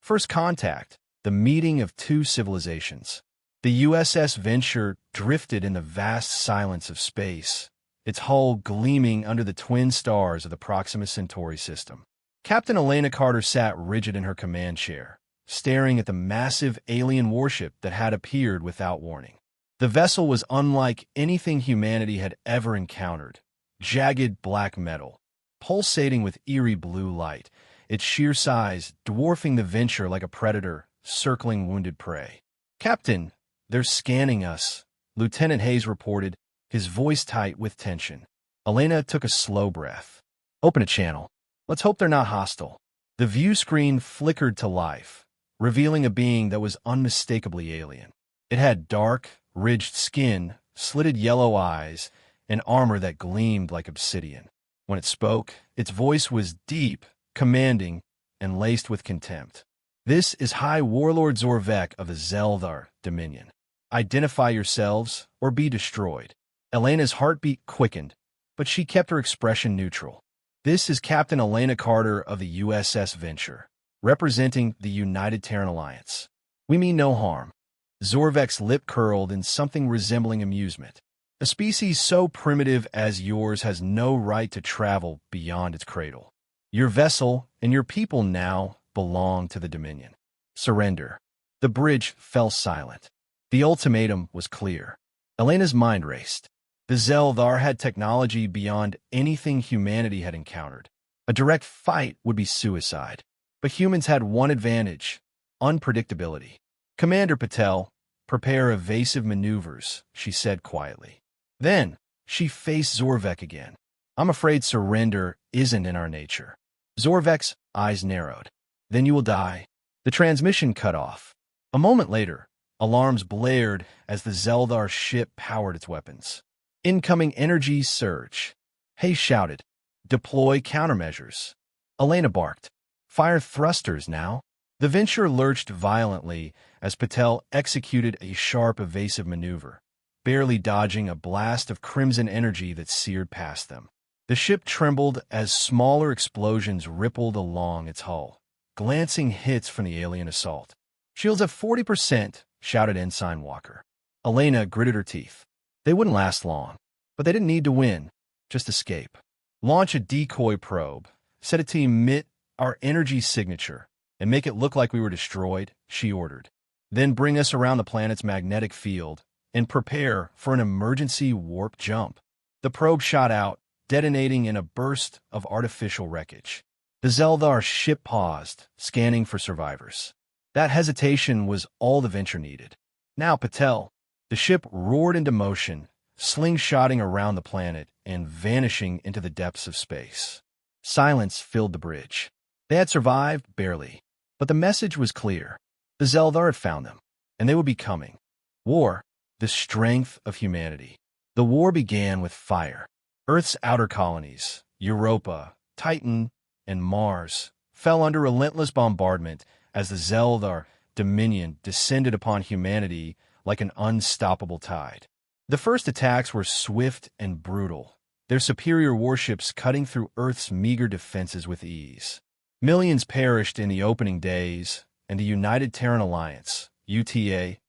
First contact, the meeting of two civilizations. The USS Venture drifted in the vast silence of space, its hull gleaming under the twin stars of the Proxima Centauri system. Captain Elena Carter sat rigid in her command chair, staring at the massive alien warship that had appeared without warning. The vessel was unlike anything humanity had ever encountered. Jagged black metal, pulsating with eerie blue light, its sheer size dwarfing the Venture like a predator circling wounded prey. "Captain, they're scanning us," Lieutenant Hayes reported, his voice tight with tension. Elena took a slow breath. "Open a channel. Let's hope they're not hostile." The view screen flickered to life, revealing a being that was unmistakably alien. It had dark, ridged skin, slitted yellow eyes, and armor that gleamed like obsidian. When it spoke, its voice was deep, commanding, and laced with contempt. "This is High Warlord Zorvek of the Zeldar Dominion. Identify yourselves or be destroyed." Elena's heartbeat quickened, but she kept her expression neutral. "This is Captain Elena Carter of the USS Venture, representing the United Terran Alliance. We mean no harm." Zorvek's lip curled in something resembling amusement. "A species so primitive as yours has no right to travel beyond its cradle. Your vessel and your people now belong to the Dominion. Surrender." The bridge fell silent. The ultimatum was clear. Elena's mind raced. The Zeldar had technology beyond anything humanity had encountered. A direct fight would be suicide. But humans had one advantage: unpredictability. "Commander Patel, prepare evasive maneuvers," she said quietly. Then she faced Zorvek again. "I'm afraid surrender isn't in our nature." Zorvek's eyes narrowed. "Then you will die." The transmission cut off. A moment later, alarms blared as the Zeldar ship powered its weapons. "Incoming energy surge." Hayes shouted. "Deploy countermeasures." Elena barked. "Fire thrusters now." The Venture lurched violently as Patel executed a sharp evasive maneuver, barely dodging a blast of crimson energy that seared past them. The ship trembled as smaller explosions rippled along its hull, glancing hits from the alien assault. "Shields at 40%, shouted Ensign Walker. Elena gritted her teeth. They wouldn't last long, but they didn't need to win, just escape. "Launch a decoy probe, set it to emit our energy signature, and make it look like we were destroyed," she ordered. "Then bring us around the planet's magnetic field and prepare for an emergency warp jump." The probe shot out, detonating in a burst of artificial wreckage. The Zeldar ship paused, scanning for survivors. That hesitation was all the Venture needed. "Now, Patel." The ship roared into motion, slingshotting around the planet and vanishing into the depths of space. Silence filled the bridge. They had survived, barely. But the message was clear. The Zeldar had found them, and they would be coming. War, the strength of humanity. The war began with fire. Earth's outer colonies, Europa, Titan, and Mars, fell under relentless bombardment as the Zeldar Dominion descended upon humanity like an unstoppable tide. The first attacks were swift and brutal, their superior warships cutting through Earth's meager defenses with ease. Millions perished in the opening days, and the United Terran Alliance, UTA,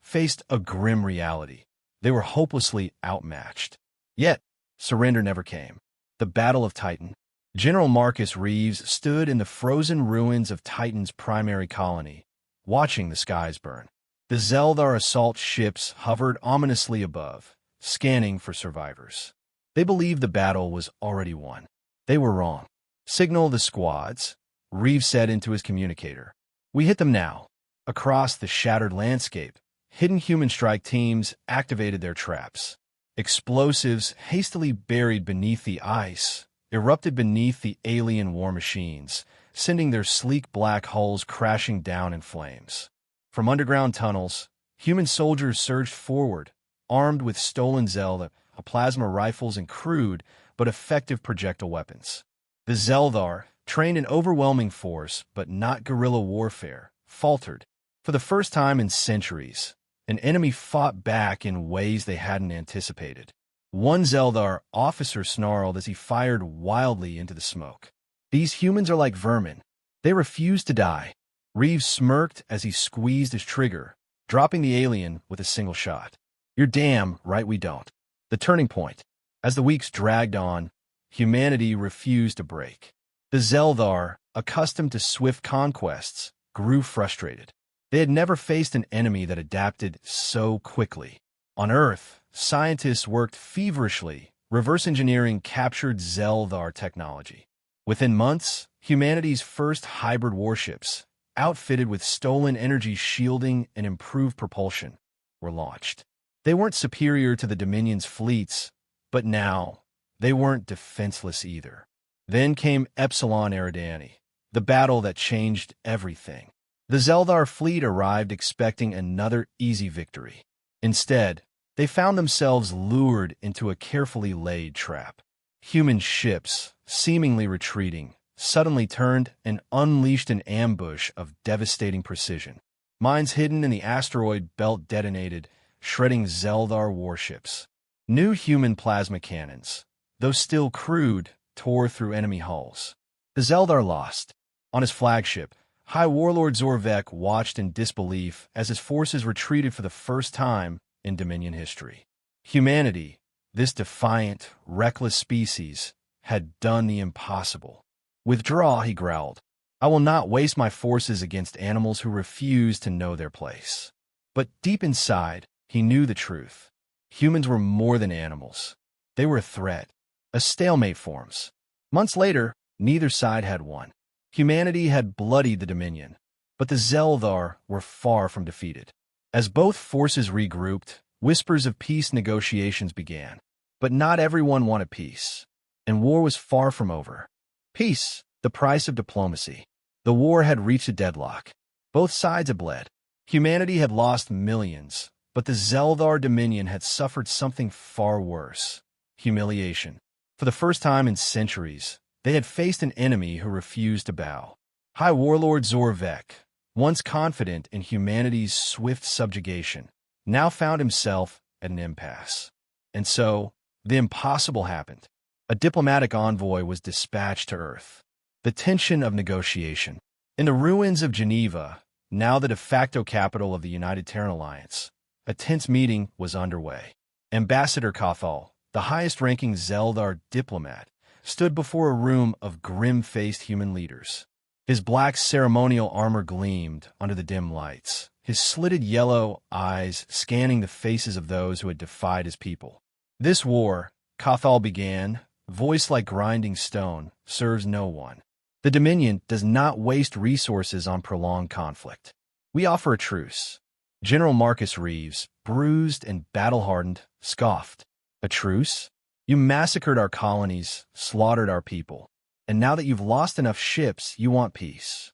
faced a grim reality. They were hopelessly outmatched. Yet, surrender never came. The Battle of Titan. General Marcus Reeves stood in the frozen ruins of Titan's primary colony, watching the skies burn. The Zeldar assault ships hovered ominously above, scanning for survivors. They believed the battle was already won. They were wrong. "Signal the squads," Reeves said into his communicator. "We hit them now." Across the shattered landscape, hidden human strike teams activated their traps. Explosives hastily buried beneath the ice erupted beneath the alien war machines, sending their sleek black hulls crashing down in flames. From underground tunnels, human soldiers surged forward, armed with stolen Zelda, plasma rifles, and crude but effective projectile weapons. The Zeldar, trained in overwhelming force but not guerrilla warfare, faltered. For the first time in centuries, an enemy fought back in ways they hadn't anticipated. One Zeldar officer snarled as he fired wildly into the smoke. "These humans are like vermin. They refuse to die." Reeves smirked as he squeezed his trigger, dropping the alien with a single shot. You're damn right we don't. The turning point. As the weeks dragged on, humanity refused to break. The Zeldar, accustomed to swift conquests, grew frustrated. They had never faced an enemy that adapted so quickly. On Earth, scientists worked feverishly, reverse engineering captured Zeldar technology. Within months, humanity's first hybrid warships, outfitted with stolen energy shielding and improved propulsion, were launched. They weren't superior to the Dominion's fleets, but now, they weren't defenseless either. Then came Epsilon Eridani, the battle that changed everything. The Zeldar fleet arrived expecting another easy victory. Instead, they found themselves lured into a carefully laid trap. Human ships, seemingly retreating, suddenly turned and unleashed an ambush of devastating precision. Mines hidden in the asteroid belt detonated, shredding Zeldar warships. New human plasma cannons, though still crude, tore through enemy hulls. The Zeldar lost. On his flagship, High Warlord Zorvek watched in disbelief as his forces retreated for the first time in Dominion history. Humanity, this defiant, reckless species, had done the impossible. Withdraw, he growled. I will not waste my forces against animals who refuse to know their place. But deep inside, he knew the truth. Humans were more than animals. They were a threat. A stalemate forms. Months later, neither side had won. Humanity had bloodied the Dominion, but the Zeldar were far from defeated. As both forces regrouped, whispers of peace negotiations began. But not everyone wanted peace, and war was far from over. Peace, the price of diplomacy. The war had reached a deadlock. Both sides had bled. Humanity had lost millions, but the Zeldar Dominion had suffered something far worse: humiliation. For the first time in centuries, they had faced an enemy who refused to bow. High Warlord Zorvek, once confident in humanity's swift subjugation, now found himself at an impasse. And so, the impossible happened. A diplomatic envoy was dispatched to Earth. The tension of negotiation. In the ruins of Geneva, now the de facto capital of the United Terran Alliance, a tense meeting was underway. Ambassador Cathal, the highest-ranking Zeldar diplomat, stood before a room of grim-faced human leaders. His black ceremonial armor gleamed under the dim lights, his slitted yellow eyes scanning the faces of those who had defied his people. This war, Cathal began, voice like grinding stone, serves no one. The Dominion does not waste resources on prolonged conflict. We offer a truce. General Marcus Reeves, bruised and battle-hardened, scoffed. A truce? You massacred our colonies, slaughtered our people. And now that you've lost enough ships, you want peace.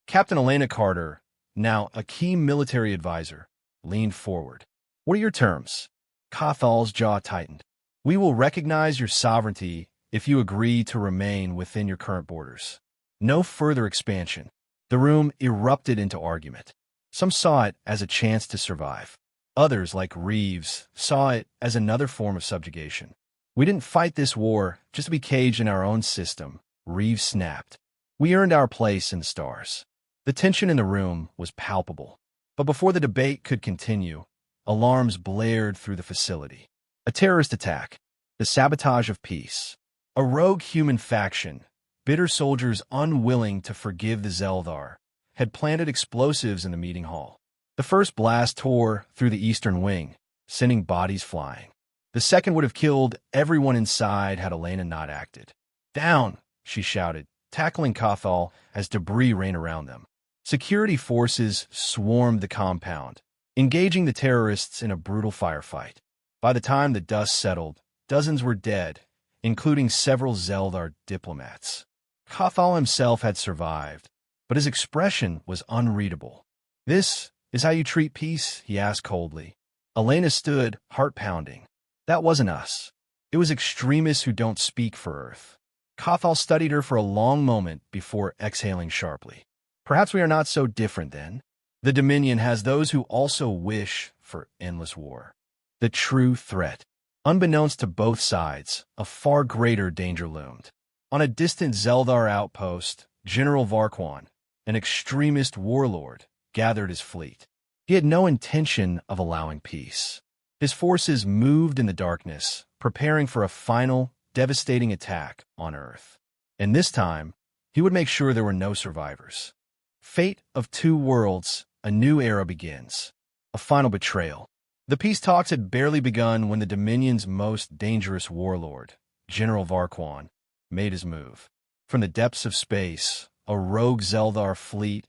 Captain Elena Carter, now a key military advisor, leaned forward. What are your terms? Cathal's jaw tightened. We will recognize your sovereignty if you agree to remain within your current borders. No further expansion. The room erupted into argument. Some saw it as a chance to survive. Others, like Reeves, saw it as another form of subjugation. We didn't fight this war just to be caged in our own system, Reeves snapped. We earned our place in the stars. The tension in the room was palpable. But before the debate could continue, alarms blared through the facility. A terrorist attack. The sabotage of peace. A rogue human faction, bitter soldiers unwilling to forgive the Zeldar, had planted explosives in the meeting hall. The first blast tore through the eastern wing, sending bodies flying. The second would have killed everyone inside had Elena not acted. Down, she shouted, tackling Cathal as debris rained around them. Security forces swarmed the compound, engaging the terrorists in a brutal firefight. By the time the dust settled, dozens were dead, including several Zeldar diplomats. Cathal himself had survived, but his expression was unreadable. This is how you treat peace? He asked coldly. Elena stood, heart pounding. That wasn't us. It was extremists who don't speak for Earth. Cathal studied her for a long moment before exhaling sharply. Perhaps we are not so different then. The Dominion has those who also wish for endless war. The true threat. Unbeknownst to both sides, a far greater danger loomed. On a distant Zeldar outpost, General Varquan, an extremist warlord, gathered his fleet. He had no intention of allowing peace. His forces moved in the darkness, preparing for a final, devastating attack on Earth. And this time, he would make sure there were no survivors. Fate of two worlds, a new era begins. A final betrayal. The peace talks had barely begun when the Dominion's most dangerous warlord, General Varquan, made his move. From the depths of space, a rogue Zeldar fleet,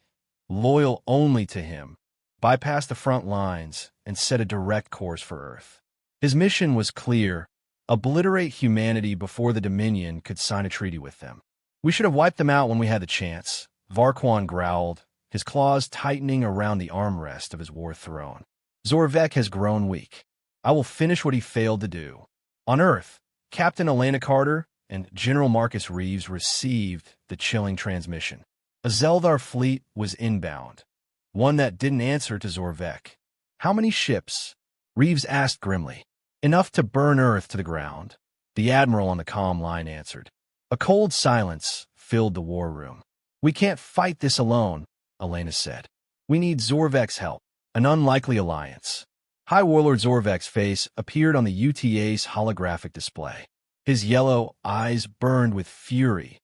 loyal only to him, bypassed the front lines and set a direct course for Earth. His mission was clear: obliterate humanity before the Dominion could sign a treaty with them. "We should have wiped them out when we had the chance," Varquan growled, his claws tightening around the armrest of his war throne. "Zorvek has grown weak. I will finish what he failed to do." On Earth, Captain Elena Carter and General Marcus Reeves received the chilling transmission. A Zeldar fleet was inbound, one that didn't answer to Zorvek. "How many ships?" Reeves asked grimly. "Enough to burn Earth to the ground," the admiral on the comm line answered. A cold silence filled the war room. "We can't fight this alone," Elena said. "We need Zorvek's help." An unlikely alliance. High Warlord Zorvek's face appeared on the UTA's holographic display. His yellow eyes burned with fury,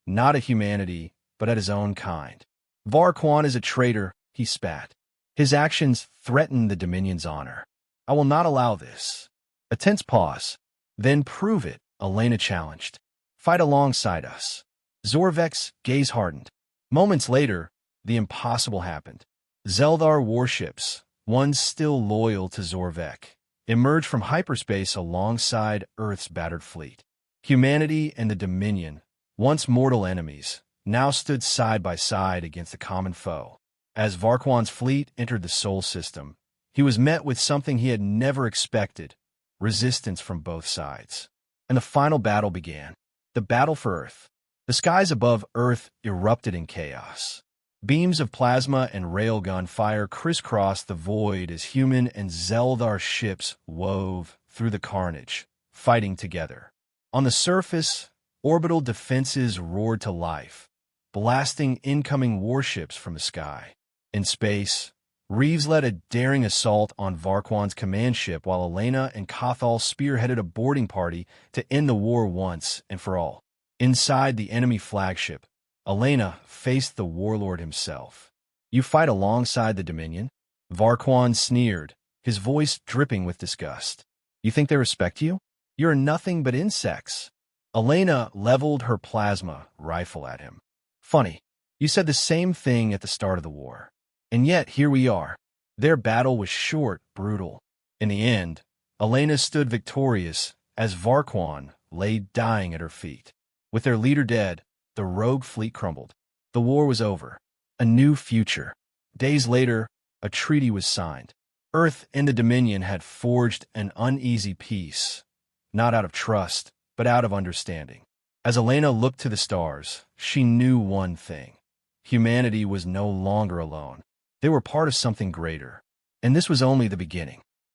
not at humanity, but at his own kind. "Varquan is a traitor," he spat. "His actions threaten the Dominion's honor. I will not allow this." A tense pause. "Then prove it," Elena challenged. "Fight alongside us." Zorvek's gaze hardened. Moments later, the impossible happened. Zeldar warships, ones still loyal to Zorvek, emerged from hyperspace alongside Earth's battered fleet. Humanity and the Dominion, once mortal enemies, now stood side by side against a common foe. As Varquan's fleet entered the Sol system, he was met with something he had never expected: resistance from both sides. And the final battle began. The battle for Earth. The skies above Earth erupted in chaos. Beams of plasma and railgun fire crisscrossed the void as human and Zeldar ships wove through the carnage, fighting together. On the surface, orbital defenses roared to life, blasting incoming warships from the sky. In space, Reeves led a daring assault on Varquan's command ship while Elena and Cathal spearheaded a boarding party to end the war once and for all. Inside the enemy flagship, Elena faced the warlord himself. "You fight alongside the Dominion?" Varquan sneered, his voice dripping with disgust. "You think they respect you? You're nothing but insects." Elena leveled her plasma rifle at him. "Funny, you said the same thing at the start of the war. And yet, here we are." Their battle was short, brutal. In the end, Elena stood victorious as Varquan lay dying at her feet. With their leader dead, the rogue fleet crumbled. The war was over. A new future. Days later, a treaty was signed. Earth and the Dominion had forged an uneasy peace, not out of trust, but out of understanding. As Elena looked to the stars, she knew one thing: humanity was no longer alone. They were part of something greater, and this was only the beginning.